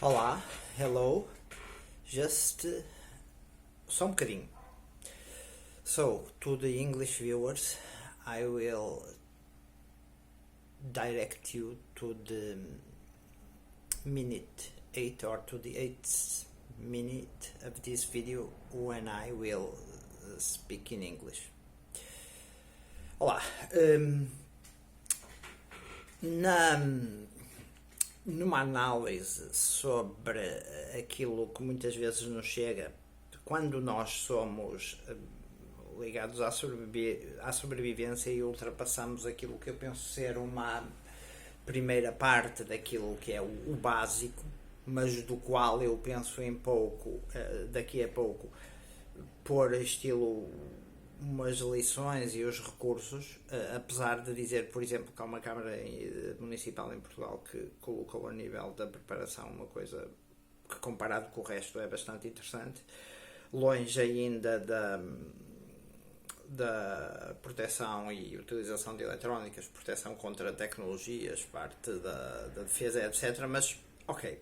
Olá, hello, just só um bocadinho. So, to the English viewers, I will direct you to the minute 8 or to the 8th minute of this video when I will speak in English. Olá, numa análise sobre aquilo que muitas vezes nos chega quando nós somos ligados à sobrevivência e ultrapassamos aquilo que eu penso ser uma primeira parte daquilo que é o básico, mas do qual eu penso em pouco, daqui a pouco, por estilo umas lições e os recursos, apesar de dizer, por exemplo, que há uma Câmara Municipal em Portugal que colocou a nível da preparação uma coisa que, comparado com o resto, é bastante interessante, longe ainda da proteção e utilização de eletrónicas, proteção contra tecnologias, parte da defesa, etc. Mas, ok.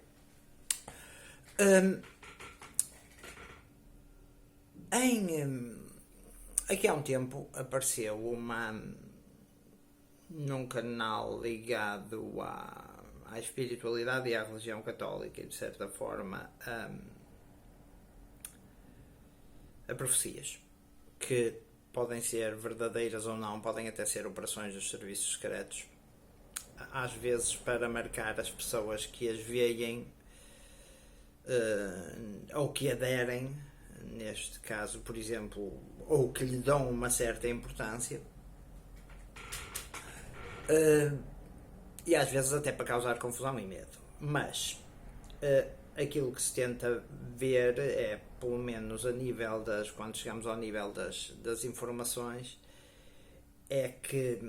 Aqui há um tempo apareceu num canal ligado à espiritualidade e à religião católica e, de certa forma, a profecias que podem ser verdadeiras ou não, podem até ser operações dos serviços secretos, às vezes para marcar as pessoas que as veem ou que aderem, neste caso, por exemplo, ou que lhe dão uma certa importância, e às vezes até para causar confusão e medo. Mas aquilo que se tenta ver é, pelo menos a nível quando chegamos ao nível das informações, é que,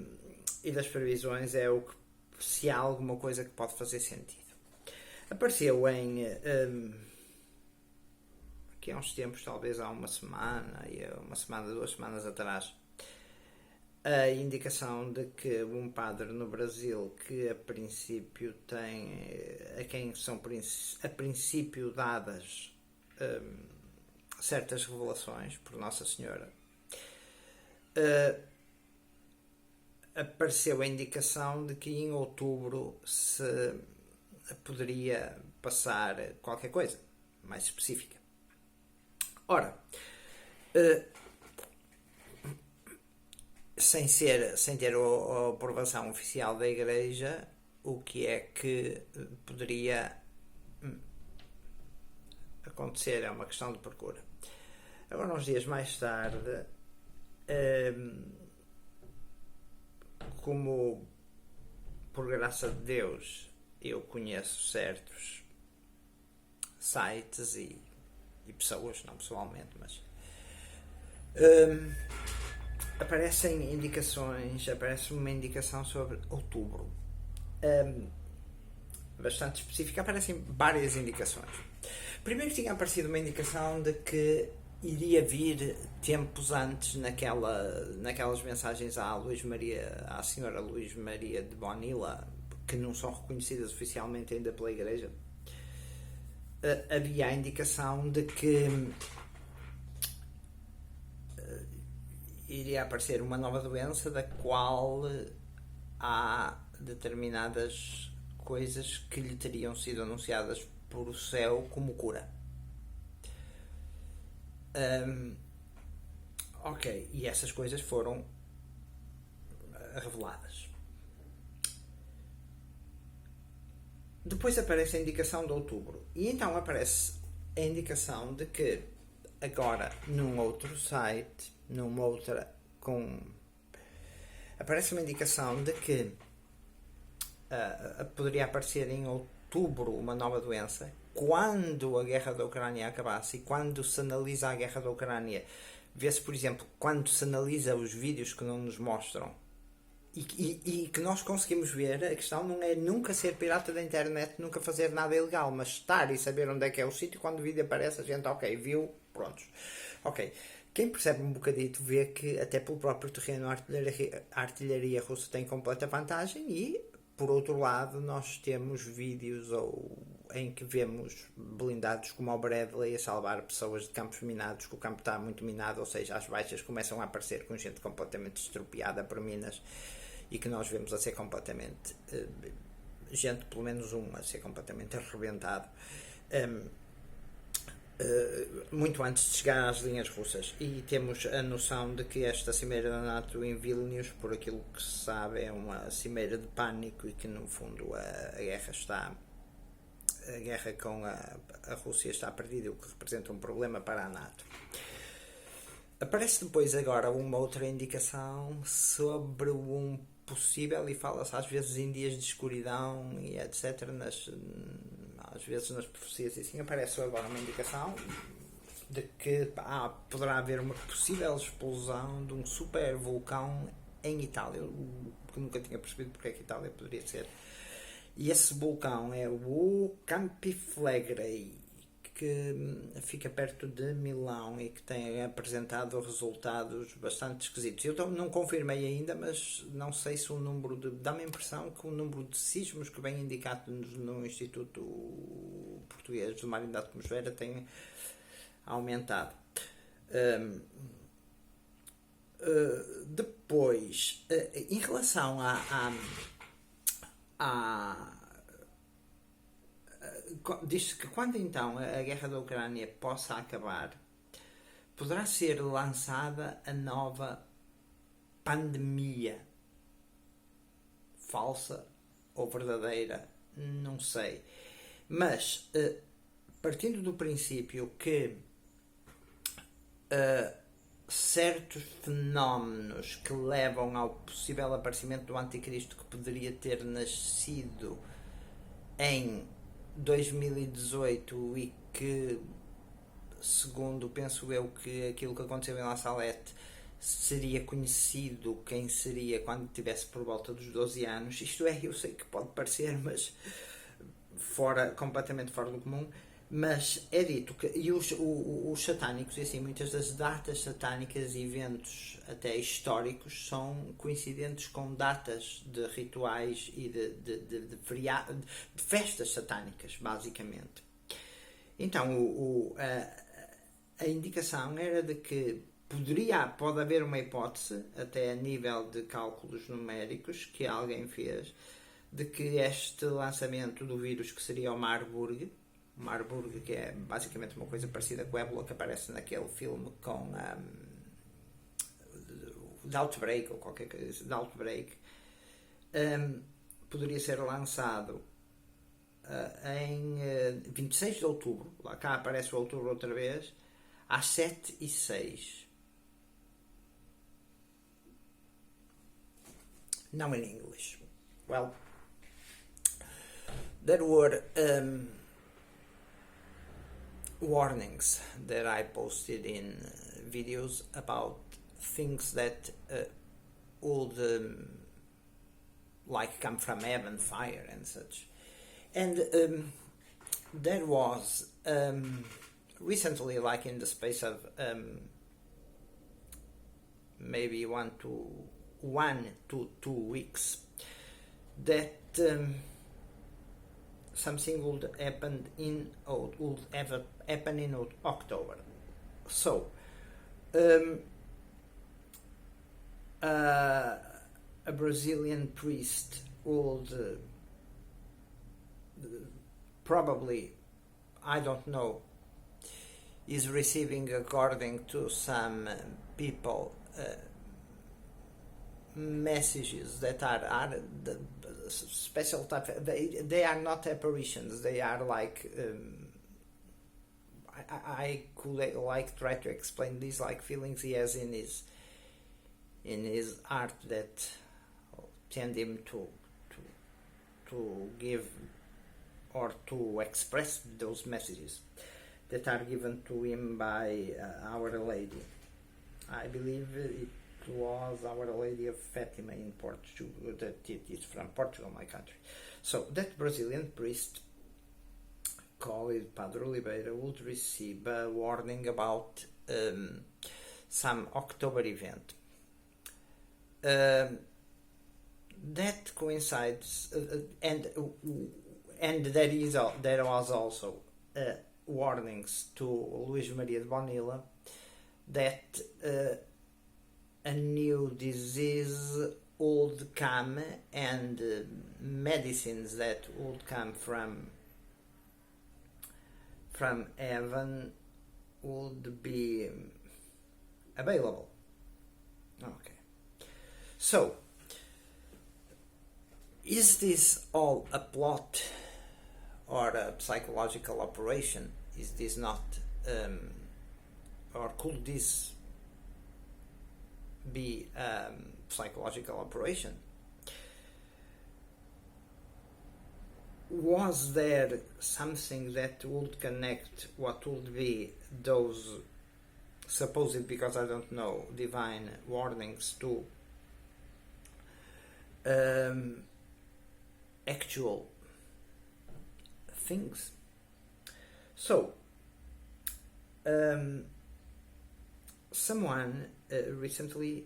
e das previsões, é o que, se há alguma coisa que pode fazer sentido. Apareceu aqui há uns tempos, talvez há uma semana, 2 semanas atrás, a indicação de que um padre no Brasil, que a princípio a quem são a princípio dadas certas revelações por Nossa Senhora, apareceu a indicação de que em outubro se poderia passar qualquer coisa mais específica. Ora, sem ter a aprovação oficial da Igreja, o que é que poderia acontecer é uma questão de procura. Agora, uns dias mais tarde, como por graça de Deus eu conheço certos sites e pessoas, não pessoalmente, mas aparece uma indicação sobre outubro, bastante específica. Aparecem várias indicações. Primeiro tinha aparecido uma indicação de que iria vir tempos antes naquelas mensagens à senhora Luís Maria de Bonilla, que não são reconhecidas oficialmente ainda pela Igreja. Havia a indicação de que iria aparecer uma nova doença da qual há determinadas coisas que lhe teriam sido anunciadas por o céu como cura. Ok, e essas coisas foram reveladas. Depois aparece a indicação de outubro. E então aparece a indicação de que agora num outro site, aparece uma indicação de que poderia aparecer em outubro uma nova doença quando a guerra da Ucrânia acabasse. E quando se analisa a guerra da Ucrânia, vê-se, por exemplo, quando se analisa os vídeos que não nos mostram e que nós conseguimos ver, a questão não é nunca ser pirata da internet, nunca fazer nada ilegal, mas estar e saber onde é que é o sítio. Quando o vídeo aparece, a gente, ok, viu, prontos. Ok, quem percebe um bocadito vê que até pelo próprio terreno a artilharia russa tem completa vantagem e, por outro lado, nós temos vídeos ou em que vemos blindados como o Bradley a salvar pessoas de campos minados, que o campo está muito minado, ou seja, as baixas começam a aparecer com gente completamente estropiada por minas e que nós vemos a ser completamente gente, pelo menos um, a ser completamente arrebentado muito antes de chegar às linhas russas. E temos a noção de que esta cimeira da NATO em Vilnius, por aquilo que se sabe, é uma cimeira de pânico e que no fundo a guerra com a Rússia está perdida, o que representa um problema para a NATO. Aparece depois agora uma outra indicação sobre um possível, e fala-se às vezes em dias de escuridão e etc, às vezes nas profecias e assim, aparece agora uma indicação de que poderá haver uma possível explosão de um super vulcão em Itália, que nunca tinha percebido porque é que Itália poderia ser. E esse vulcão é o Campi Flegrei, que fica perto de Milão e que tem apresentado resultados bastante esquisitos. Eu não confirmei ainda, mas não sei se o número dá-me a impressão que o número de sismos que vem indicado no Instituto Português do Mar e da Atmosfera tem aumentado. Depois, em relação diz-se que quando então a guerra da Ucrânia possa acabar, poderá ser lançada a nova pandemia. Falsa ou verdadeira, não sei. Mas, partindo do princípio que certos fenómenos que levam ao possível aparecimento do anticristo, que poderia ter nascido em 2018 e que, segundo penso eu, que aquilo que aconteceu em La Salette seria conhecido quem seria quando tivesse por volta dos 12 anos. Isto é, eu sei que pode parecer, mas completamente fora do comum, mas é dito que e os satânicos, e assim, muitas das datas satânicas e eventos até históricos são coincidentes com datas de rituais e de festas satânicas, basicamente. Então a indicação era de que pode haver uma hipótese, até a nível de cálculos numéricos que alguém fez, de que este lançamento do vírus, que seria o Marburg, que é basicamente uma coisa parecida com o ébola que aparece naquele filme com The Outbreak, ou qualquer coisa, The Outbreak, poderia ser lançado em 26 de outubro, lá cá aparece o outubro outra vez, às 7:06. Now in English. Well, there were warnings that I posted in videos about things that would like come from heaven, fire and such. And there was recently, like in the space of maybe 1 to 2 weeks, that something would happen in October. So a Brazilian priest would probably, I don't know, is receiving, according to some people, messages that are the special type. They are not apparitions. They are like I could like try to explain these like feelings he has in his art that tend him to give or to express those messages that are given to him by Our Lady. I believe it was Our Lady of Fatima in Portugal. That it is from Portugal, my country. So that Brazilian priest, called Padre Oliveira, would receive a warning about some October event. That coincides, and and there was also warnings to Luís Maria de Bonilla that a new disease would come, and medicines that would come from heaven would be available. Okay. So, is this all a plot or a psychological operation? Is this not, or could this be a psychological operation? Was there something that would connect what would be those supposed, because I don't know, divine warnings to actual things? So, someone recently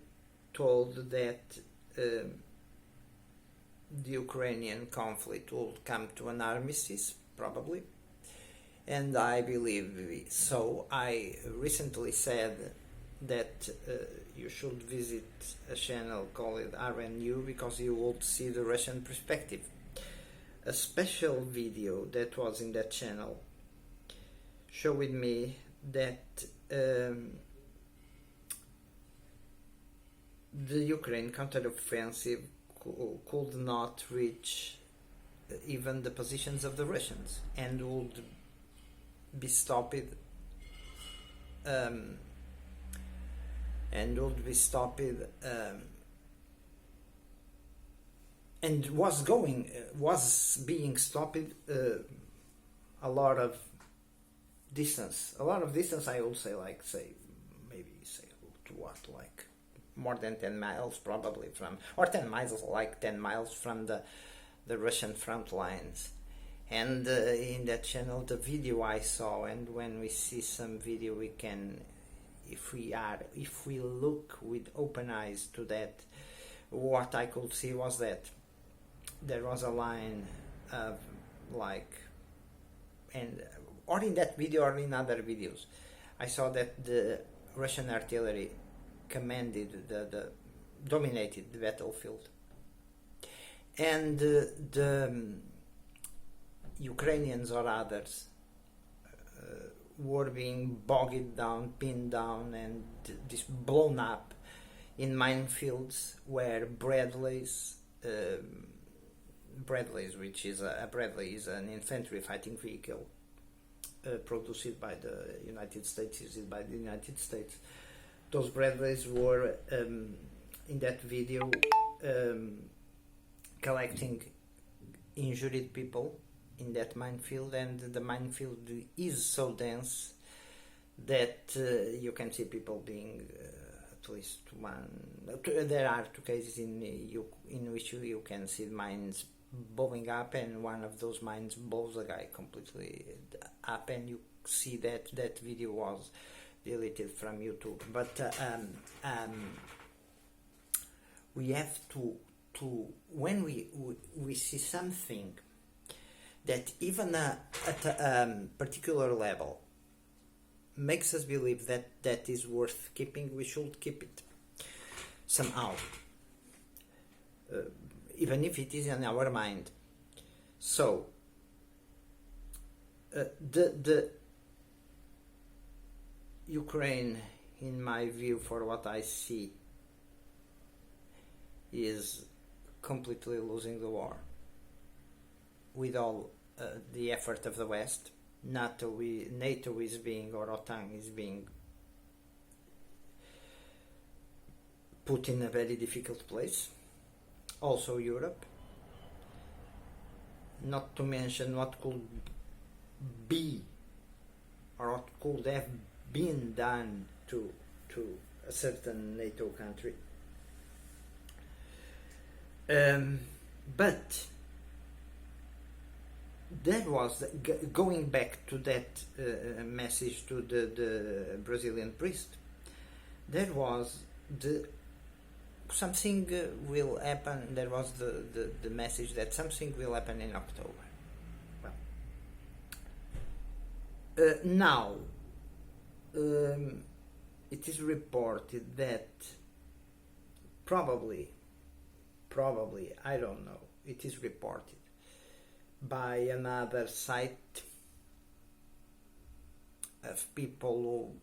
told that the Ukrainian conflict will come to an armistice, probably, and I believe so. I recently said that you should visit a channel called RNU because you would see the Russian perspective. A special video that was in that channel showed me that the Ukraine counteroffensive could not reach even the positions of the Russians and would be stopped and was being stopped a lot of distance. I would say, maybe to what, like more than 10 miles probably from, or 10 miles, like 10 miles from the Russian front lines. And in that channel, the video I saw, and when we see some video, we can, if we look with open eyes to that, what I could see was that there was a line of or in that video or in other videos, I saw that the Russian artillery dominated the battlefield, and the Ukrainians or others were being bogged down, pinned down, and just blown up in minefields where Bradleys, which is Bradley is an infantry fighting vehicle produced by the United States, used by the United States. Those Bradleys were in that video collecting injured people in that minefield, and the minefield is so dense that you can see people being at least one. There are 2 cases in which you can see mines blowing up, and one of those mines blows a guy completely up, and you see that video was deleted from YouTube. But we have to when we see something that even at a particular level makes us believe that is worth keeping, we should keep it somehow, even if it is in our mind. So the Ukraine, in my view, for what I see, is completely losing the war with all the effort of the West. NATO is being, or OTAN is being put in a very difficult place. Also Europe, not to mention what could be or what could have been done to a certain NATO country. But there was, going back to that message to the Brazilian priest, there was something will happen. There was the message that something will happen in October. Now, it is reported that probably, I don't know, it is reported by another site of people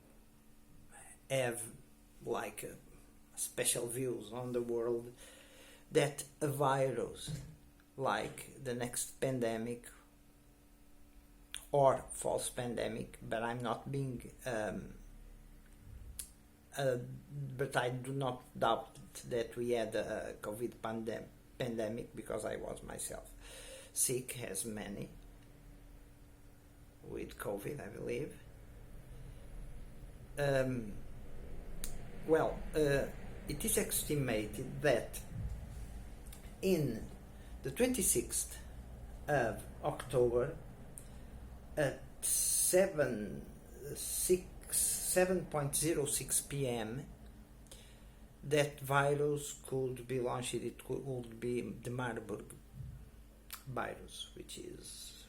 who have like special views on the world, that a virus like the next pandemic or false pandemic, but I'm not being but I do not doubt that we had a COVID pandemic, because I was myself sick, as many, with COVID, I believe. It is estimated that in the 26th of October at 7:06 p.m. that virus could be launched. It could be the Marburg virus, which is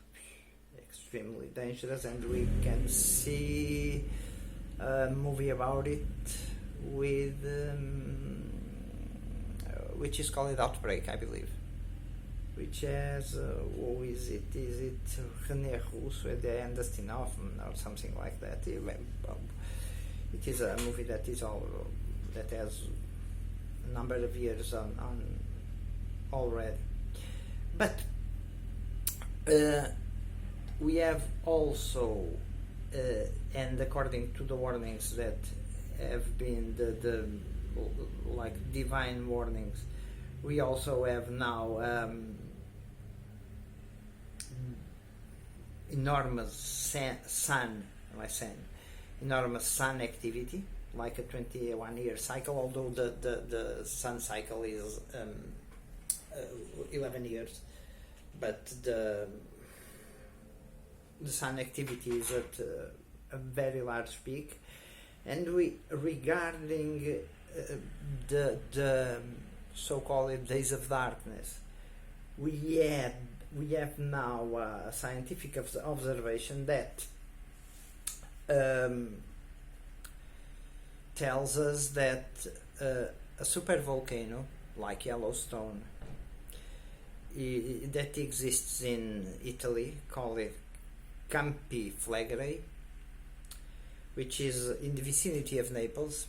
extremely dangerous, and we can see a movie about it with which is called Outbreak, I believe, which has who is it? Is it René Russo and Dustin Hoffman or something like that? It is a movie that is all that has a number of years on already, but we have also and according to the warnings that have been the like divine warnings, we also have now enormous enormous sun activity, like a 21-year cycle, although the sun cycle is 11 years, but the sun activity is at a very large peak. And regarding the so-called days of darkness, we have now a scientific observation that tells us that a supervolcano like Yellowstone that exists in Italy, called Campi Flegrei, which is in the vicinity of Naples,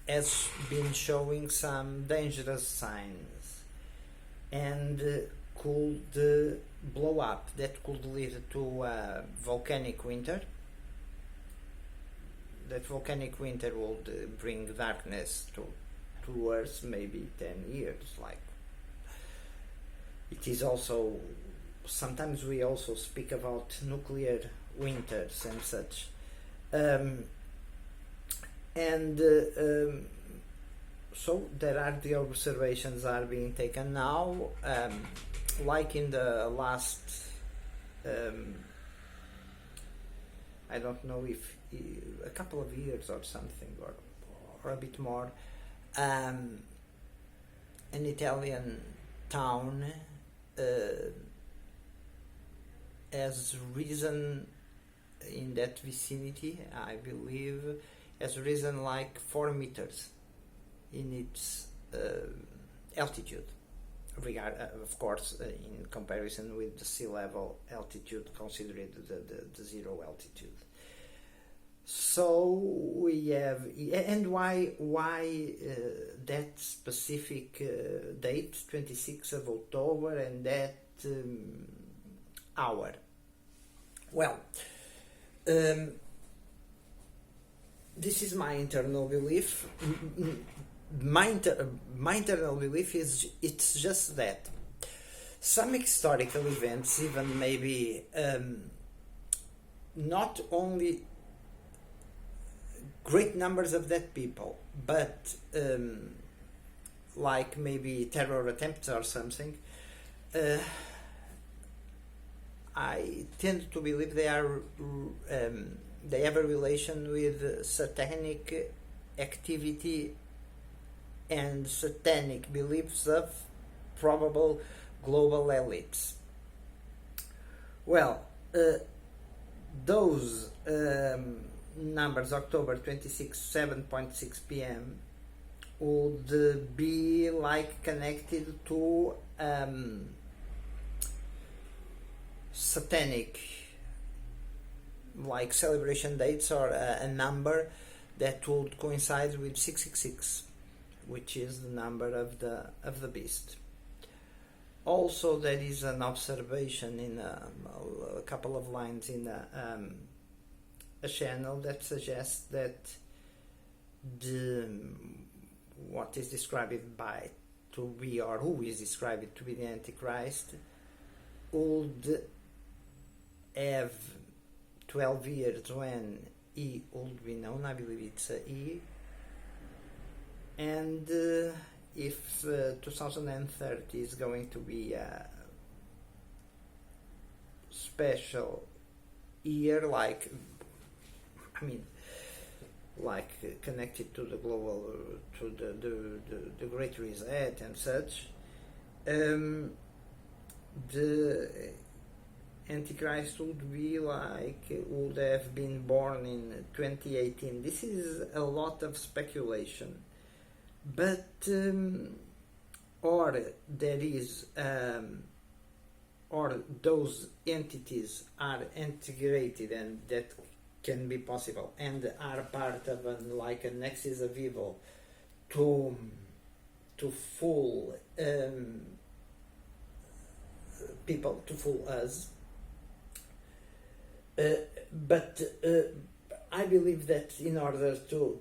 has been showing some dangerous signs and could blow up. That could lead to a volcanic winter. That volcanic winter would bring darkness to Earth, maybe 10 years. Like, it is also, sometimes we also speak about nuclear winters and such. So there are the observations are being taken now, like in the last I don't know if a couple of years or something, or a bit more, an Italian town has risen in that vicinity, I believe, has risen like 4 meters in its altitude, of course, in comparison with the sea level altitude, considering the zero altitude. So we have, and why that specific date, 26th of October, and that hour? Well, this is my internal belief. My internal belief is it's just that some historical events, even maybe not only great numbers of dead people, but like maybe terror attempts or something, I tend to believe they have a relation with satanic activity and satanic beliefs of probable global elites. Well, those numbers, October 26, 7.6 p.m., would be like connected to satanic, like celebration dates, or a number that would coincide with 666, which is the number of the beast. Also, there is an observation in a couple of lines in a channel that suggests that what is described by to be, or who is described to be, the Antichrist would have 12 years when he would be known. I believe it's a he. And if 2030 is going to be a special year, like, I mean, like connected to the global, to the Great Reset and such, the Antichrist would be like, would have been born in 2018. This is a lot of speculation, but or there is or those entities are integrated, and that can be possible, and are part of like a nexus of evil to fool people, to fool us. But I believe that in order to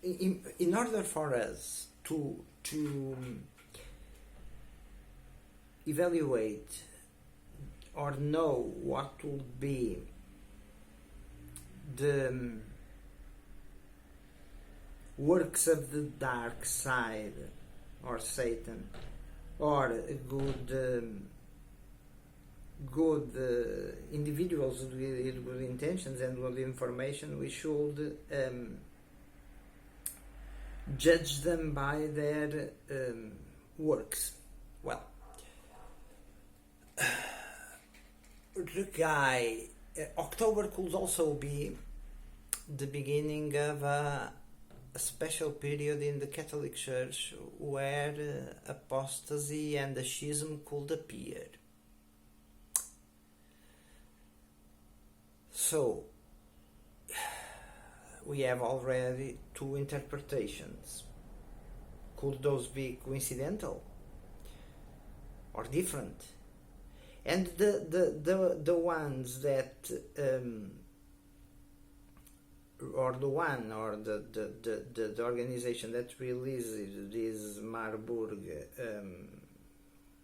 in order for us to evaluate or know what would be the works of the dark side, or Satan, or good individuals with good intentions and good information, we should judge them by their works. Well, the guy, October could also be the beginning of a special period in the Catholic Church where apostasy and a schism could appear. So, we have already two interpretations. Could those be coincidental or different? And the ones that or the one, or the organization that releases this Marburg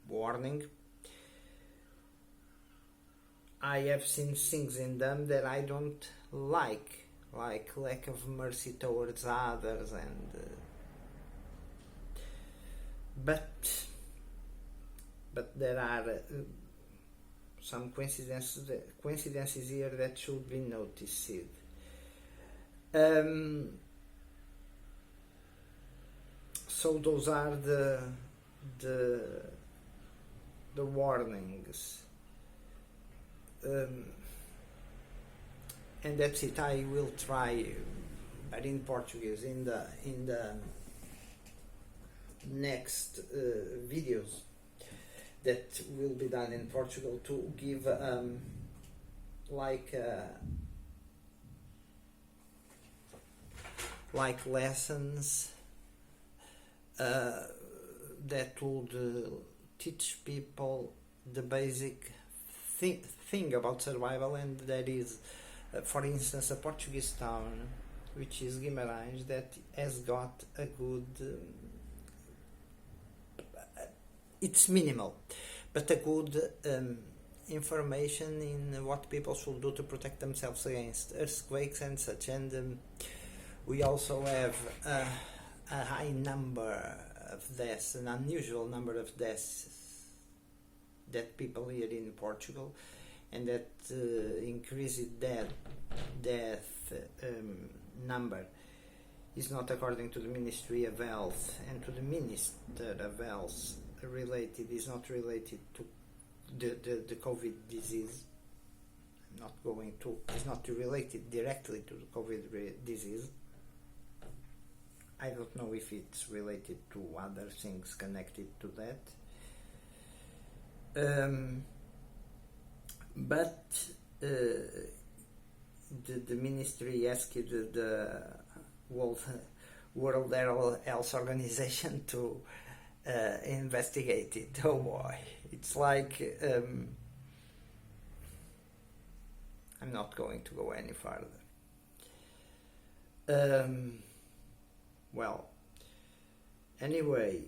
warning, I have seen things in them that I don't like lack of mercy towards others, and but there are some coincidences here that should be noticed. So those are the warnings, and that's it. I will try, but in Portuguese, in the next videos that will be done in Portugal, to give like lessons that would teach people the basic thing about survival, and that is, for instance, a Portuguese town, which is Guimarães, that has got a good, it's minimal, but a good information in what people should do to protect themselves against earthquakes and such. And we also have a high number of deaths, an unusual number of deaths that people here in Portugal, and that increased death number is not according to the Ministry of Health and to the Minister of Health related, is not related to the COVID disease. I'm not going to, is not related directly to the COVID disease. I don't know if it's related to other things connected to that. But the ministry asked the World Health Organization to investigate it. Oh boy, it's like I'm not going to go any further. Well, anyway,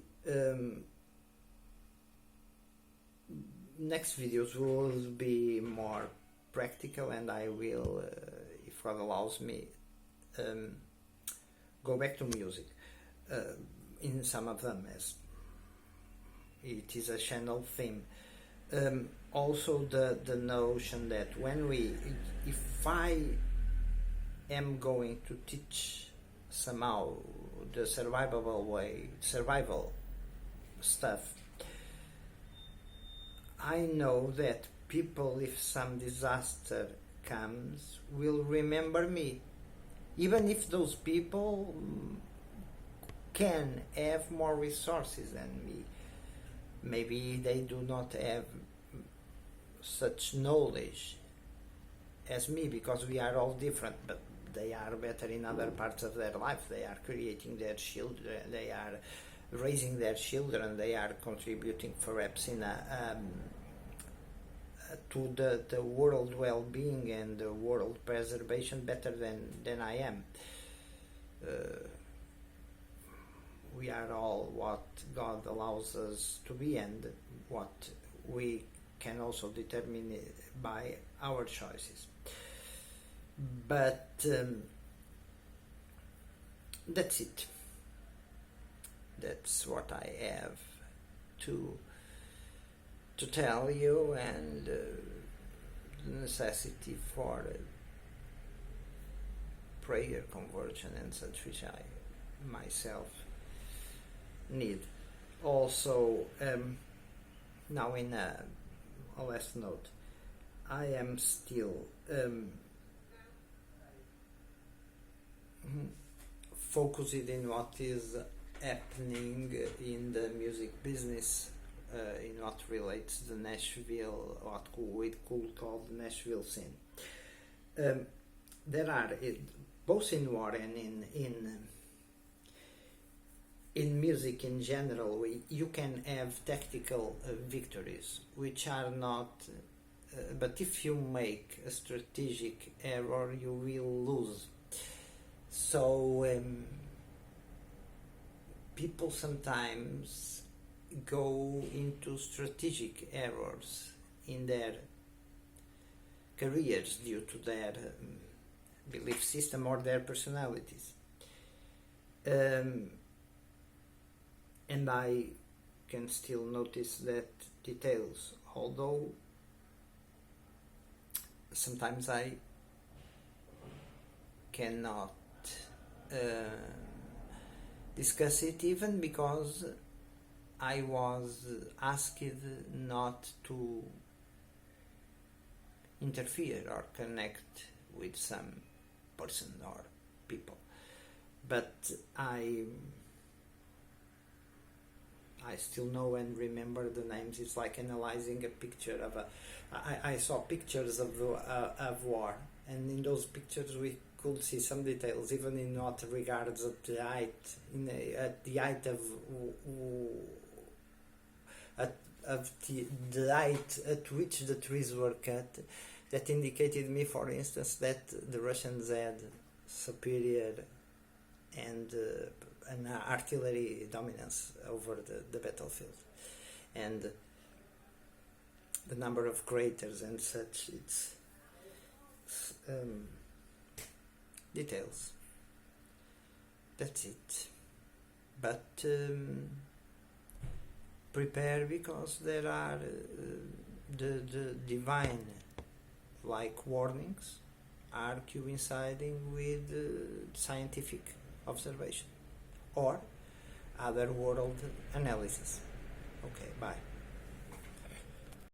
next videos will be more practical, and I will, if God allows me, go back to music in some of them, as it is a channel theme. Also the notion that if I am going to teach somehow the survival stuff, I know that people, if some disaster comes, will remember me, even if those people can have more resources than me. Maybe they do not have such knowledge as me, because we are all different, but they are better in other parts of their life. They are creating their children, they are raising their children, they are contributing perhaps in to the world well-being and the world preservation better than I am. We are all what God allows us to be, and what we can also determine by our choices. But that's it. That's what I have to tell you, and the necessity for prayer, conversion, and such, which I myself need. Also, now in a last note, I am still focused in what is happening in the music business, in what relates to the Nashville, what we could call the Nashville scene. There are, both in war and in music in general, you can have tactical victories, which are not, but if you make a strategic error, you will lose. So people sometimes go into strategic errors in their careers due to their belief system or their personalities. And I can still notice that details, although sometimes I cannot discuss it, even because I was asked not to interfere or connect with some person or people, but I still know and remember the names. It's like analyzing a picture of I saw pictures of war, and in those pictures we could see some details, even in what regards at the height, at the height the height at which the trees were cut, that indicated me, for instance, that the Russians had superior and an artillery dominance over the battlefield, and the number of craters and such. It's details. That's it. But prepare, because there are the divine like warnings are coinciding with scientific observation or other world analysis.